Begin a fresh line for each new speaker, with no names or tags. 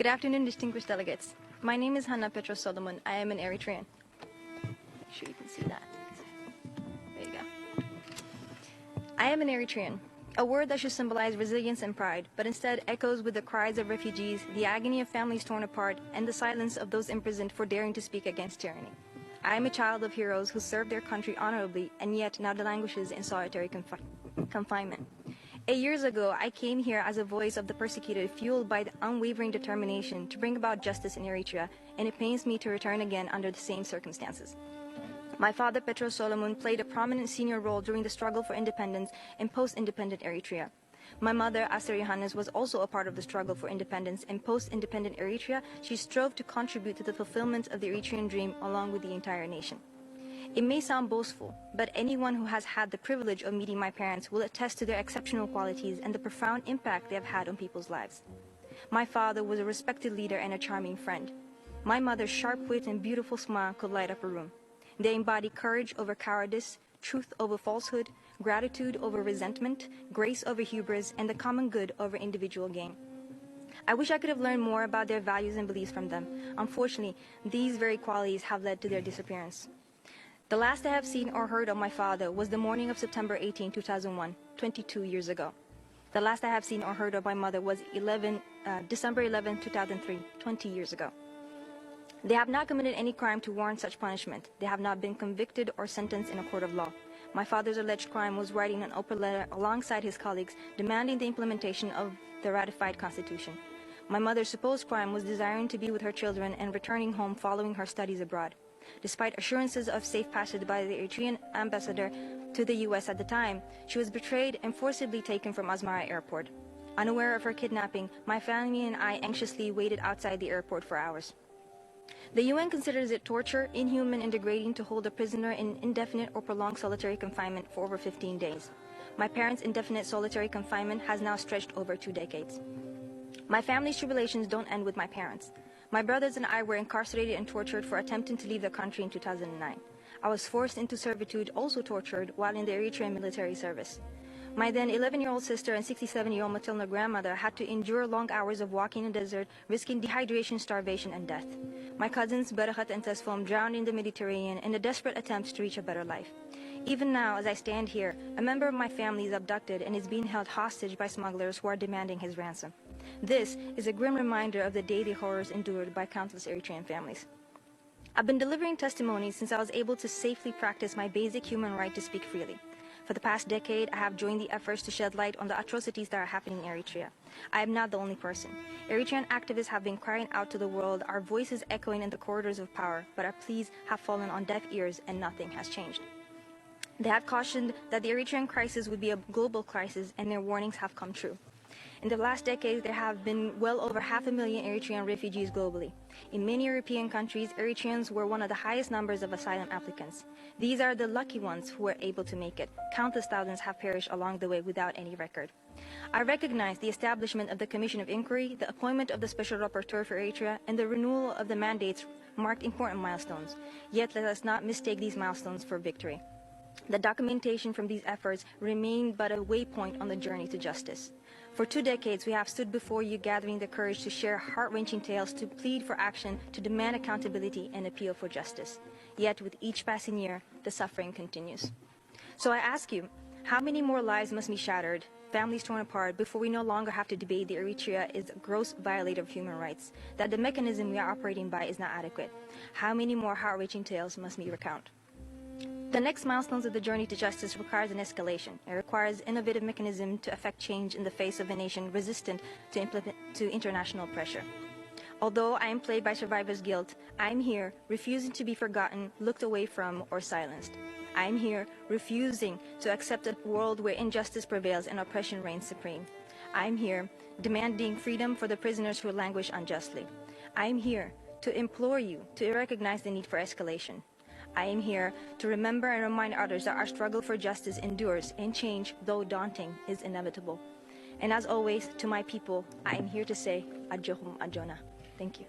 Good afternoon, distinguished delegates. My name is Hanna Petros. I am an Eritrean. Make sure you can see that. There you go. I am an Eritrean, a word that should symbolize resilience and pride, but instead echoes with the cries of refugees, the agony of families torn apart, and the silence of those imprisoned for daring to speak against tyranny. I am a child of heroes who served their country honorably and yet now languishes in solitary confinement. 8 years ago, I came here as a voice of the persecuted, fueled by the unwavering determination to bring about justice in Eritrea, and it pains me to return again under the same circumstances. My father, Petros, played a prominent senior role during the struggle for independence in post-independent Eritrea. My mother, Hanna, was also a part of the struggle for independence. In post-independent Eritrea, she strove to contribute to the fulfillment of the Eritrean dream along with the entire nation. It may sound boastful, but anyone who has had the privilege of meeting my parents will attest to their exceptional qualities and the profound impact they have had on people's lives. My father was a respected leader and a charming friend. My mother's sharp wit and beautiful smile could light up a room. They embody courage over cowardice, truth over falsehood, gratitude over resentment, grace over hubris, and the common good over individual gain. I wish I could have learned more about their values and beliefs from them. Unfortunately, these very qualities have led to their disappearance. The last I have seen or heard of my father was the morning of September 18, 2001, 22 years ago. The last I have seen or heard of my mother was December 11, 2003, 20 years ago. They have not committed any crime to warrant such punishment. They have not been convicted or sentenced in a court of law. My father's alleged crime was writing an open letter alongside his colleagues demanding the implementation of the ratified constitution. My mother's supposed crime was desiring to be with her children and returning home following her studies abroad. Despite assurances of safe passage by the Eritrean ambassador to the U.S. at the time, she was betrayed and forcibly taken from Asmara airport. Unaware of her kidnapping, my family and I anxiously waited outside the airport for hours. The UN considers it torture, inhuman, and degrading to hold a prisoner in indefinite or prolonged solitary confinement for over 15 days. My parents' indefinite solitary confinement has now stretched over 2 decades. My family's tribulations don't end with my parents. My brothers and I were incarcerated and tortured for attempting to leave the country in 2009. I was forced into servitude, also tortured, while in the Eritrean military service. My then 11-year-old sister and 67-year-old maternal grandmother had to endure long hours of walking in the desert, risking dehydration, starvation, and death. My cousins, Berachat and Tesfom, drowned in the Mediterranean in a desperate attempt to reach a better life. Even now, as I stand here, a member of my family is abducted and is being held hostage by smugglers who are demanding his ransom. This is a grim reminder of the daily horrors endured by countless Eritrean families. I've been delivering testimonies since I was able to safely practice my basic human right to speak freely. For the past decade, I have joined the efforts to shed light on the atrocities that are happening in Eritrea. I am not the only person. Eritrean activists have been crying out to the world, our voices echoing in the corridors of power, but our pleas have fallen on deaf ears and nothing has changed. They have cautioned that the Eritrean crisis would be a global crisis, and their warnings have come true. In the last decade, there have been well over 500,000 Eritrean refugees globally. In many European countries, Eritreans were one of the highest numbers of asylum applicants. These are the lucky ones who were able to make it. Countless thousands have perished along the way without any record. I recognize the establishment of the Commission of Inquiry, the appointment of the Special Rapporteur for Eritrea, and the renewal of the mandates marked important milestones. Yet let us not mistake these milestones for victory. The documentation from these efforts remain but a waypoint on the journey to justice. For 2 decades, we have stood before you gathering the courage to share heart-wrenching tales, to plead for action, to demand accountability and appeal for justice. Yet with each passing year, the suffering continues. So I ask you, how many more lives must be shattered, families torn apart, before we no longer have to debate that Eritrea is a gross violator of human rights, that the mechanism we are operating by is not adequate? How many more heart-wrenching tales must we recount? The next milestones of the journey to justice requires an escalation. It requires innovative mechanism to effect change in the face of a nation resistant to international pressure. Although I am plagued by survivor's guilt, I am here refusing to be forgotten, looked away from, or silenced. I am here refusing to accept a world where injustice prevails and oppression reigns supreme. I am here demanding freedom for the prisoners who languish unjustly. I am here to implore you to recognize the need for escalation. I am here to remember and remind others that our struggle for justice endures, and change, though daunting, is inevitable. And as always, to my people, I am here to say, Adjohum Adjona. Thank you.